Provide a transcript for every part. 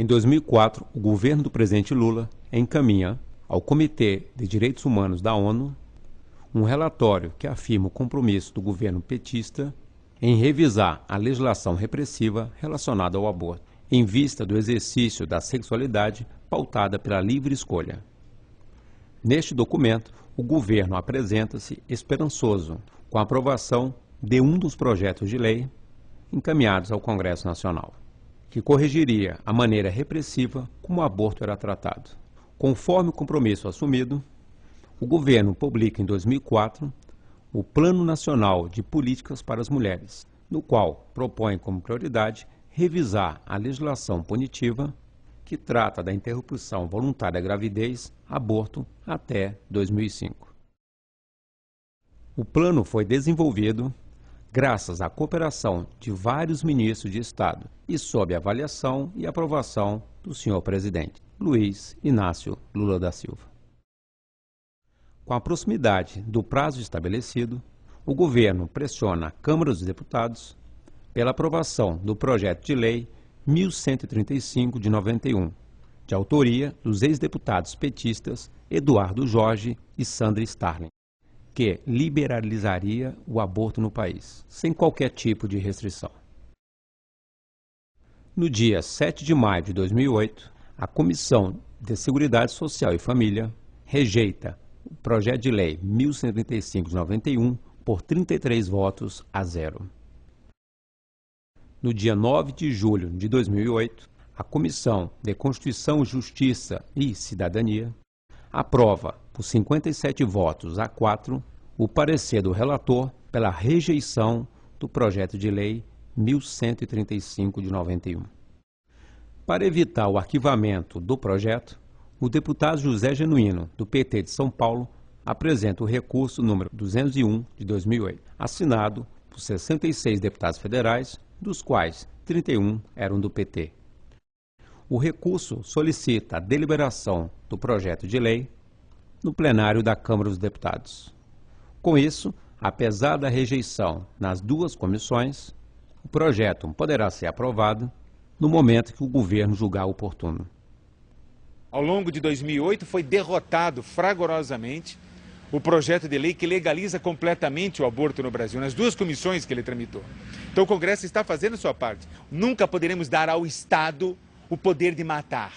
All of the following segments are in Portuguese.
Em 2004, o governo do presidente Lula encaminha ao Comitê de Direitos Humanos da ONU um relatório que afirma o compromisso do governo petista em revisar a legislação repressiva relacionada ao aborto, em vista do exercício da sexualidade pautada pela livre escolha. Neste documento, o governo apresenta-se esperançoso com a aprovação de um dos projetos de lei encaminhados ao Congresso Nacional, que corrigiria a maneira repressiva como o aborto era tratado. Conforme o compromisso assumido, o governo publica em 2004 o Plano Nacional de Políticas para as Mulheres, no qual propõe como prioridade revisar a legislação punitiva que trata da interrupção voluntária da gravidez, aborto, até 2005. O plano foi desenvolvido graças à cooperação de vários ministros de Estado e sob avaliação e aprovação do senhor presidente, Luiz Inácio Lula da Silva. Com a proximidade do prazo estabelecido, o governo pressiona a Câmara dos Deputados pela aprovação do projeto de lei 1135 de 91, de autoria dos ex-deputados petistas Eduardo Jorge e Sandra Starling, que liberalizaria o aborto no país, sem qualquer tipo de restrição. No dia 7 de maio de 2008, a Comissão de Seguridade Social e Família rejeita o projeto de lei 1135 de 91 por 33 votos a 0. No dia 9 de julho de 2008, a Comissão de Constituição, Justiça e Cidadania aprova, por 57 votos a 4, o parecer do relator pela rejeição do projeto de lei 1135 de 91. Para evitar o arquivamento do projeto, o deputado José Genuíno, do PT de São Paulo, apresenta o recurso número 201 de 2008, assinado por 66 deputados federais, dos quais 31 eram do PT. O recurso solicita a deliberação do projeto de lei no plenário da Câmara dos Deputados. Com isso, apesar da rejeição nas duas comissões, o projeto poderá ser aprovado no momento que o governo julgar oportuno. Ao longo de 2008, foi derrotado fragorosamente o projeto de lei que legaliza completamente o aborto no Brasil, nas duas comissões que ele tramitou. Então o Congresso está fazendo a sua parte. Nunca poderemos dar ao Estado o poder de matar.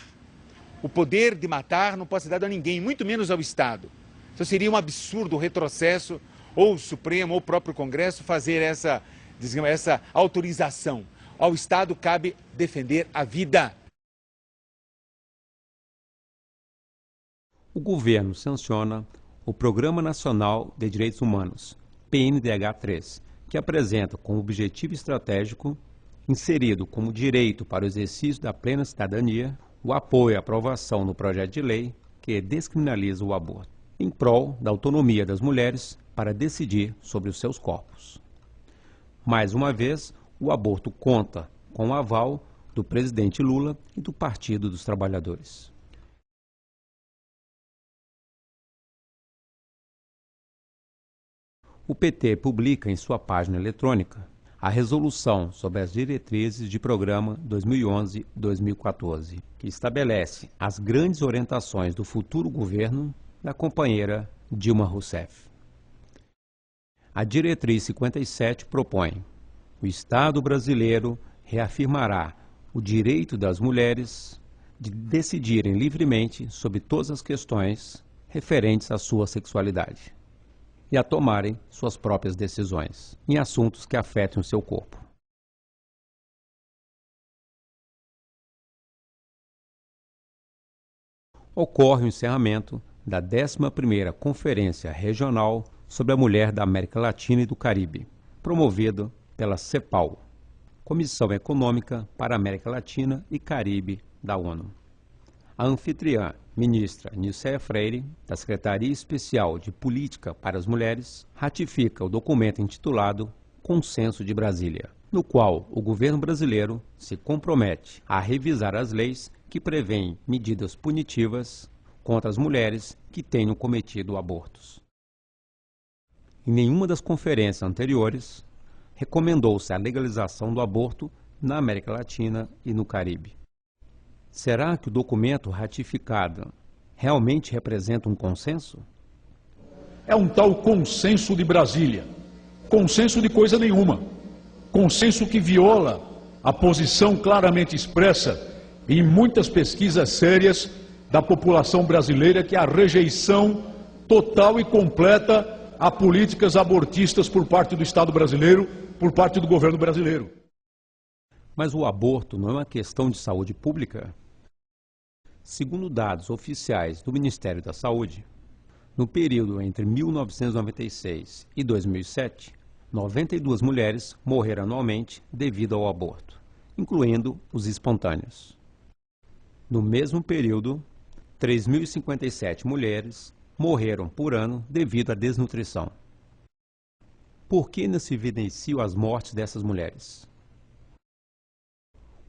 O poder de matar não pode ser dado a ninguém, muito menos ao Estado. Então seria um absurdo o retrocesso, ou o Supremo, ou o próprio Congresso, fazer essa autorização. Ao Estado cabe defender a vida. O governo sanciona o Programa Nacional de Direitos Humanos, PNDH3, que apresenta como objetivo estratégico, inserido como direito para o exercício da plena cidadania, o apoio e aprovação no projeto de lei que descriminaliza o aborto, em prol da autonomia das mulheres para decidir sobre os seus corpos. Mais uma vez, o aborto conta com o aval do presidente Lula e do Partido dos Trabalhadores. O PT publica em sua página eletrônica a resolução sobre as diretrizes de programa 2011-2014, que estabelece as grandes orientações do futuro governo da companheira Dilma Rousseff. A diretriz 57 propõe: o Estado brasileiro reafirmará o direito das mulheres de decidirem livremente sobre todas as questões referentes à sua sexualidade e a tomarem suas próprias decisões em assuntos que afetem o seu corpo. Ocorre o encerramento da 11ª Conferência Regional sobre a Mulher da América Latina e do Caribe, promovida pela CEPAL, Comissão Econômica para a América Latina e Caribe da ONU. A anfitriã, ministra Nicéia Freire, da Secretaria Especial de Política para as Mulheres, ratifica o documento intitulado Consenso de Brasília, no qual o governo brasileiro se compromete a revisar as leis que prevêem medidas punitivas contra as mulheres que tenham cometido abortos. Em nenhuma das conferências anteriores, recomendou-se a legalização do aborto na América Latina e no Caribe. Será que o documento ratificado realmente representa um consenso? É um tal consenso de Brasília, consenso de coisa nenhuma, consenso que viola a posição claramente expressa em muitas pesquisas sérias da população brasileira, que é a rejeição total e completa a políticas abortistas por parte do Estado brasileiro, por parte do governo brasileiro. Mas o aborto não é uma questão de saúde pública? Segundo dados oficiais do Ministério da Saúde, no período entre 1996 e 2007, 92 mulheres morreram anualmente devido ao aborto, incluindo os espontâneos. No mesmo período, 3.057 mulheres morreram por ano devido à desnutrição. Por que não se evidenciam as mortes dessas mulheres?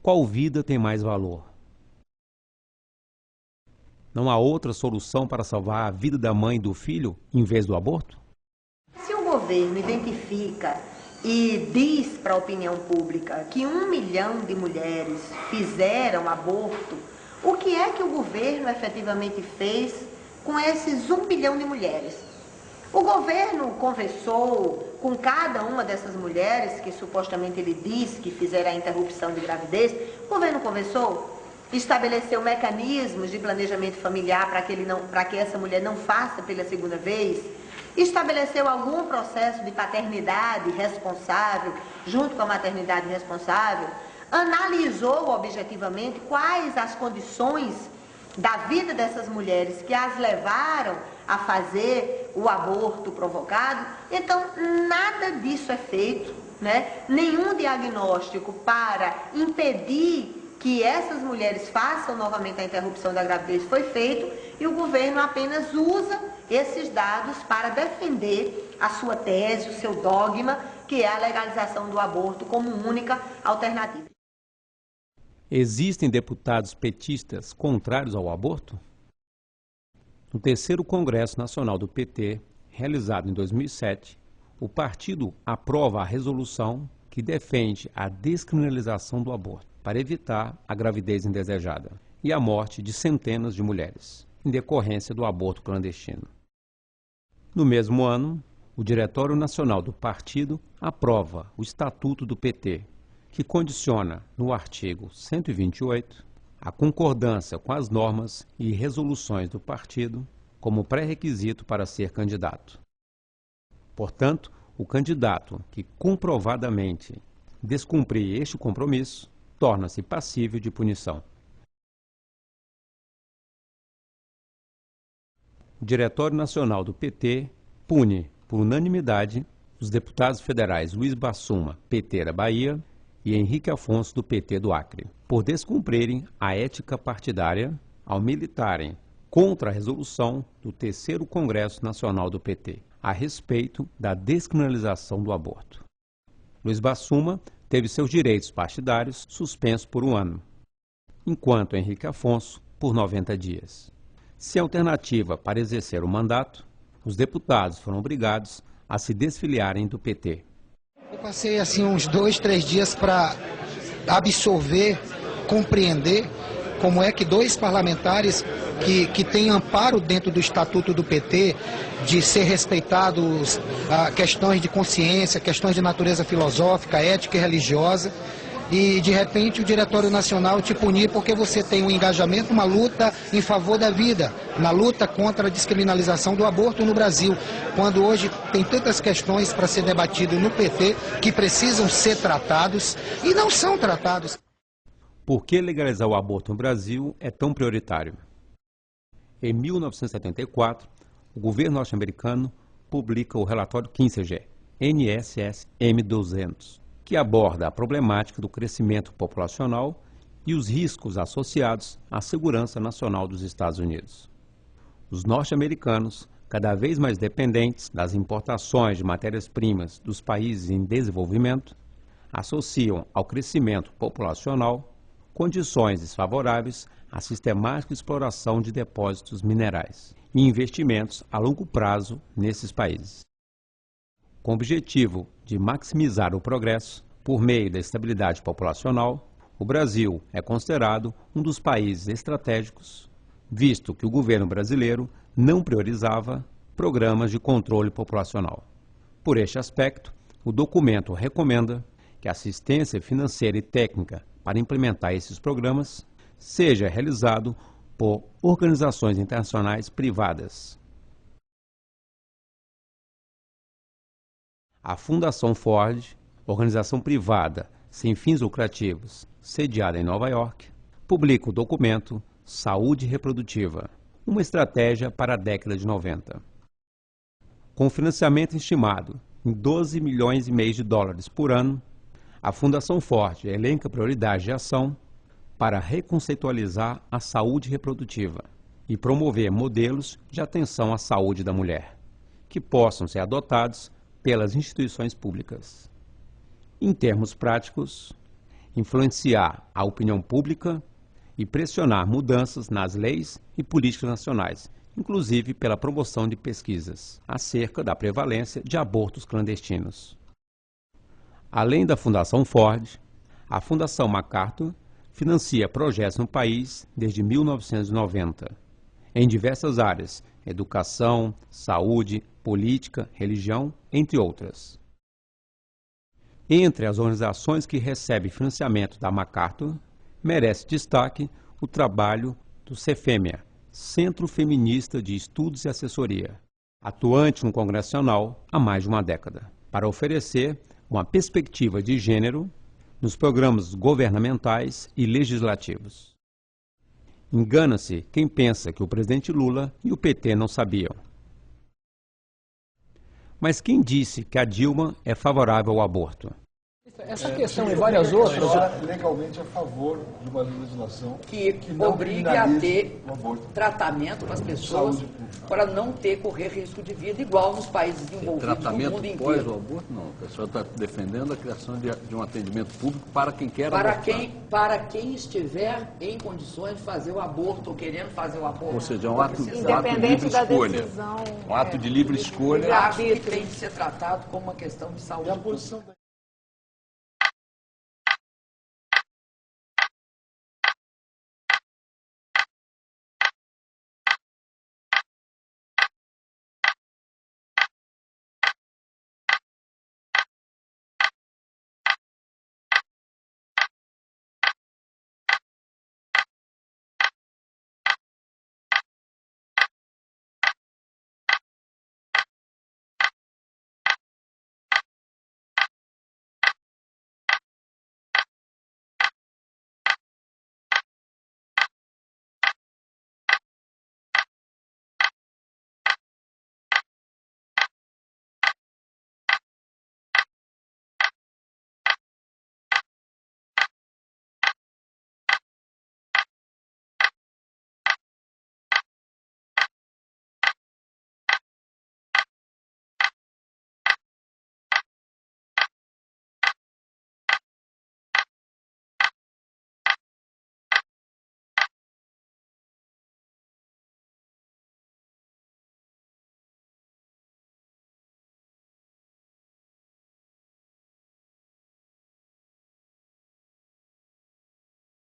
Qual vida tem mais valor? Não há outra solução para salvar a vida da mãe e do filho em vez do aborto? Se o governo identifica e diz para a opinião pública que 1 milhão de mulheres fizeram aborto, o que é que o governo efetivamente fez com esses 1 milhão de mulheres? O governo conversou com cada uma dessas mulheres que supostamente ele diz que fizeram a interrupção de gravidez. O governo conversou? Estabeleceu mecanismos de planejamento familiar para que essa mulher não faça pela segunda vez? Estabeleceu algum processo de paternidade responsável, junto com a maternidade responsável? Analisou objetivamente quais as condições da vida dessas mulheres que as levaram a fazer o aborto provocado? Então, nada disso é feito, né? Nenhum diagnóstico para impedir que essas mulheres façam novamente a interrupção da gravidez foi feito, e o governo apenas usa esses dados para defender a sua tese, o seu dogma, que é a legalização do aborto como única alternativa. Existem deputados petistas contrários ao aborto? No 3º Congresso Nacional do PT, realizado em 2007, o partido aprova a resolução que defende a descriminalização do aborto, para evitar a gravidez indesejada e a morte de centenas de mulheres, em decorrência do aborto clandestino. No mesmo ano, o Diretório Nacional do Partido aprova o Estatuto do PT, que condiciona, no artigo 128, a concordância com as normas e resoluções do partido como pré-requisito para ser candidato. Portanto, o candidato que comprovadamente descumprir este compromisso torna-se passível de punição. O Diretório Nacional do PT pune, por unanimidade, os deputados federais Luiz Bassuma, PT da Bahia, e Henrique Afonso, do PT do Acre, por descumprirem a ética partidária ao militarem contra a resolução do 3º Congresso Nacional do PT, a respeito da descriminalização do aborto. Luiz Bassuma teve seus direitos partidários suspensos por 1 ano, enquanto Henrique Afonso por 90 dias. Sem alternativa para exercer o mandato, os deputados foram obrigados a se desfiliarem do PT. Eu passei assim uns 2, 3 dias para absorver, compreender como é que 2 parlamentares que têm amparo dentro do Estatuto do PT de ser respeitados questões de consciência, questões de natureza filosófica, ética e religiosa, e de repente o Diretório Nacional te punir porque você tem um engajamento, uma luta em favor da vida, na luta contra a descriminalização do aborto no Brasil, quando hoje tem tantas questões para ser debatido no PT que precisam ser tratados e não são tratados. Por que legalizar o aborto no Brasil é tão prioritário? Em 1974, o governo norte-americano publica o relatório Kissinger, NSS-M 200, que aborda a problemática do crescimento populacional e os riscos associados à segurança nacional dos Estados Unidos. Os norte-americanos, cada vez mais dependentes das importações de matérias-primas dos países em desenvolvimento, associam ao crescimento populacional condições desfavoráveis à sistemática exploração de depósitos minerais e investimentos a longo prazo nesses países. Com o objetivo de maximizar o progresso por meio da estabilidade populacional, o Brasil é considerado um dos países estratégicos, visto que o governo brasileiro não priorizava programas de controle populacional. Por este aspecto, o documento recomenda que a assistência financeira e técnica para implementar esses programas seja realizado por organizações internacionais privadas. A Fundação Ford, organização privada sem fins lucrativos, sediada em Nova York, publica o documento Saúde Reprodutiva, uma estratégia para a década de 90. Com financiamento estimado em 12 milhões e meio de dólares por ano, a Fundação Ford elenca prioridades de ação para reconceitualizar a saúde reprodutiva e promover modelos de atenção à saúde da mulher, que possam ser adotados pelas instituições públicas. Em termos práticos, influenciar a opinião pública e pressionar mudanças nas leis e políticas nacionais, inclusive pela promoção de pesquisas acerca da prevalência de abortos clandestinos. Além da Fundação Ford, a Fundação MacArthur financia projetos no país desde 1990, em diversas áreas: educação, saúde, política, religião, entre outras. Entre as organizações que recebem financiamento da MacArthur, merece destaque o trabalho do CFEMEA, Centro Feminista de Estudos e Assessoria, atuante no Congresso Nacional há mais de uma década, para oferecer uma perspectiva de gênero nos programas governamentais e legislativos. Engana-se quem pensa que o presidente Lula e o PT não sabiam. Mas quem disse que a Dilma é favorável ao aborto? Essa questão e várias outras... legalmente a favor de uma legislação que obrigue a ter tratamento para as pessoas, para não correr risco de vida, igual nos países desenvolvidos do mundo inteiro. Tratamento pós o aborto, não. A pessoa está defendendo a criação de um atendimento público para quem quer abortar. Para quem estiver em condições de fazer o aborto ou querendo fazer o aborto. Ou seja, é um ato de livre escolha. Um ato de livre escolha. Eu acho que tem que ser tratado como uma questão de saúde pública.